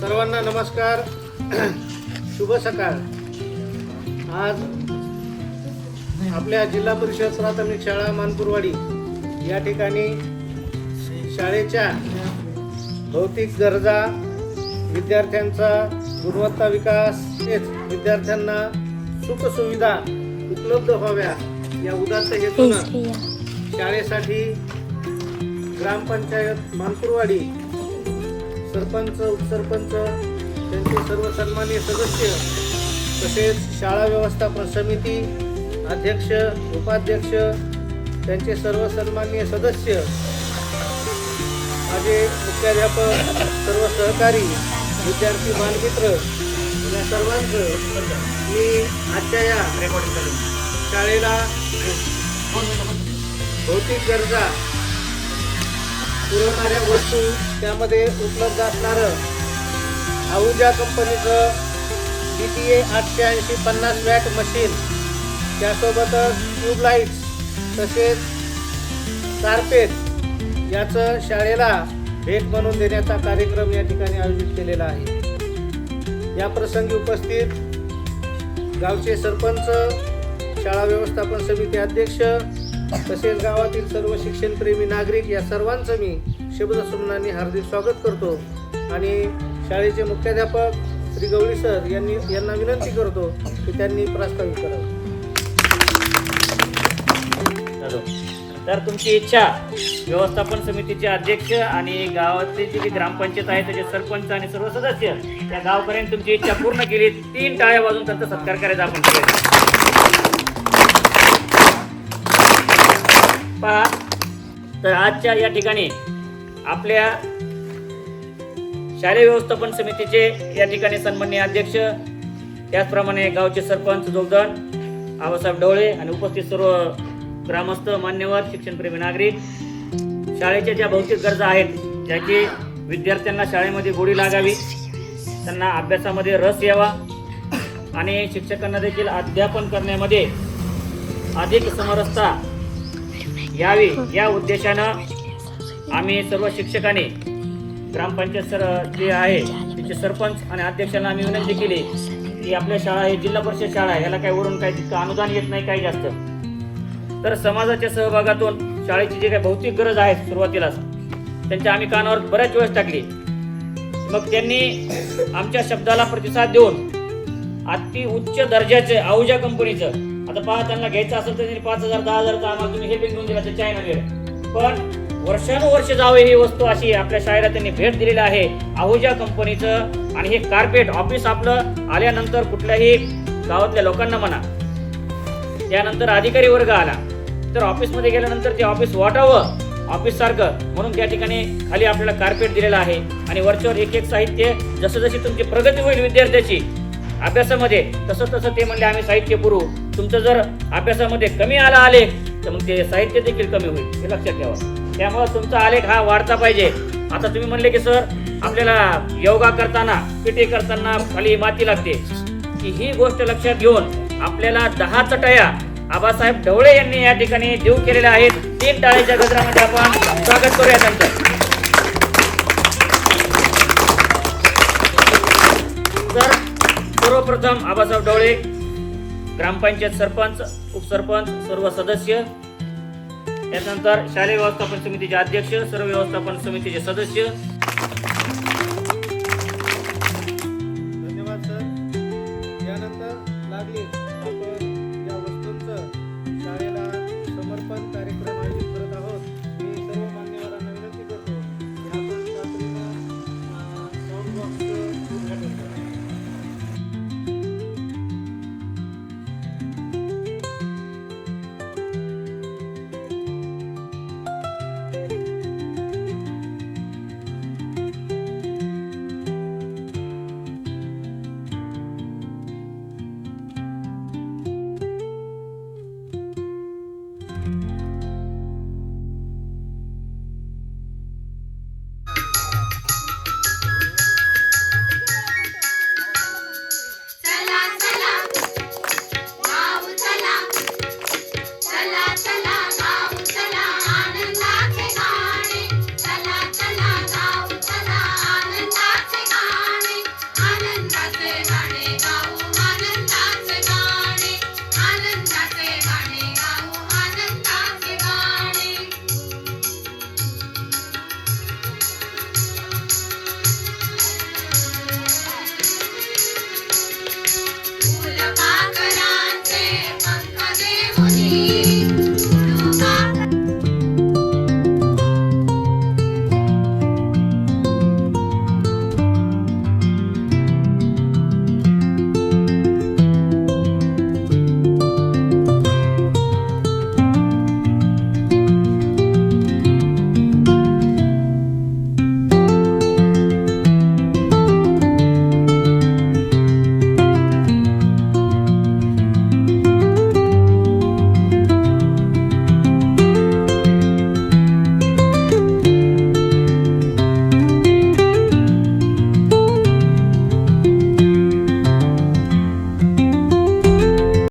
सर्वांना नमस्कार. शुभ सकाळ. आज आपल्या जिल्हा परिषद प्राथमिक शाळा मानपूरवाडी या ठिकाणी शाळेच्या भौतिक गरजा, विद्यार्थ्यांचा गुणवत्ता विकास, विद्यार्थ्यांना सुखसुविधा उपलब्ध व्हाव्या या उदात्त हेतूने शाळेसाठी ग्रामपंचायत मानपूरवाडी, सरपंच, उपसरपंच, त्यांचे सर्व सन्माननीय सदस्य, तसेच शाळा व्यवस्थापन समिती अध्यक्ष, उपाध्यक्ष, त्यांचे सर्व सन्माननीय सदस्य, माझे मुख्याध्यापक, सर्व सहकारी, विद्यार्थी बालमित्र या सर्वांचं मी आजच्या या शाळेला भौतिक गरजा पुरवणाऱ्या वस्तू, त्यामध्ये उपलब्ध असणारं आहुजा कंपनीचं DTA 880 50 वॅट मशीन, त्यासोबतच ट्यूबलाईट्स, तसेच कार्पेट याचं शाळेला भेट म्हणून देण्याचा कार्यक्रम या ठिकाणी आयोजित केलेला आहे. या प्रसंगी उपस्थित गावचे सरपंच, शाळा व्यवस्थापन समिती अध्यक्ष, तसेच गावातील सर्व शिक्षणप्रेमी नागरिक या सर्वांचं मी शब्दसुमनांनी हार्दिक स्वागत करतो आणि शाळेचे मुख्याध्यापक श्री गवळी सर यांना विनंती करतो की त्यांनी प्रास्ताविक करावं. तर तुमची इच्छा व्यवस्थापन समितीचे अध्यक्ष आणि गावातले जे ग्रामपंचायत आहे त्याचे सरपंच आणि सर्व सदस्य त्या गावकऱ्यांनी तुमची इच्छा पूर्ण केली. 3 टाळ्या वाजून त्यांचा सत्कार करायचा आपण पहा. तर आजच्या या ठिकाणी आपल्या शालेय व्यवस्थापन समितीचे या ठिकाणी सन्माननीय अध्यक्ष, त्याचप्रमाणे गावचे सरपंच जोगदंड आबासाहेब ढवळे आणि उपस्थित सर्व ग्रामस्थ, मान्यवर, शिक्षणप्रेमी नागरिक, शाळेच्या ज्या भौतिक गरजा आहेत ज्याची विद्यार्थ्यांना शाळेमध्ये गोडी लागावी, त्यांना अभ्यासामध्ये रस यावा आणि शिक्षकांना देखील अध्यापन करण्यामध्ये अधिक समरसता यावी या उद्देशानं आम्ही सर्व शिक्षकांनी ग्रामपंचायत जे आहे तिचे सरपंच आणि अध्यक्षांना आम्ही विनंती केली की आपल्या शाळा ही जिल्हा परिषद शाळा आहे, याला काही वरून काही तितकं अनुदान येत नाही काही जास्त. तर समाजाच्या सहभागातून शाळेची जी काही भौतिक गरज आहे सुरुवातीलाच त्यांच्या आम्ही कानावर बऱ्याच वेळेस टाकली. मग त्यांनी आमच्या शब्दाला प्रतिसाद देऊन अति उच्च दर्जाचे आहुजा कंपनीचं, आता पहा त्यांना घ्यायचं असेल तर त्यांनी 5,000 10,000 आम्हाला तुम्ही हे घेऊन दिला तर चायना वेळ, पण वर्षानुवर्ष जावे ही वस्तू अशी आपल्या शाळेला त्यांनी भेट दिलेली आहे आहुजा कंपनीचं. आणि हे कार्पेट ऑफिस आपलं आल्यानंतर कुठल्याही गावातल्या लोकांना म्हणा, त्यानंतर अधिकारी वर्ग आला तर ऑफिसमध्ये गेल्यानंतर ते ऑफिस वाटावं ऑफिस सारखं म्हणून त्या ठिकाणी खाली आपल्याला कार्पेट दिलेलं आहे आणि वरच्यावर एक एक साहित्य, जसं जशी तुमची प्रगती होईल विद्यार्थ्याची अभ्यासामध्ये तसं तसं ते म्हणले आम्ही साहित्य पुरवू. तुमचं जर अभ्यासामध्ये कमी आला आलेख तर मग ते साहित्य देखील कमी होईल, हे लक्षात ठेवा. त्यामुळे तुमचा आलेख हा वाढता पाहिजे. आता तुम्ही म्हणले की सर आपल्याला योगा करताना, PT करताना खाली माती लागते, की ही गोष्ट लक्षात घेऊन आपल्याला 10 चटया आबासाहेब ढवळे यांनी या ठिकाणी देऊ केलेल्या आहेत. 3 टाळ्याच्या गजरामध्ये आपण स्वागत करूया त्यांचं. तर सर्वप्रथम आबासाहेब ढवळे, ग्रामपंचायत सरपंच, उपसरपंच, सर्व सदस्य, त्यानंतर शालेय व्यवस्थापन समितीचे अध्यक्ष, सर्व व्यवस्थापन समितीचे सदस्य,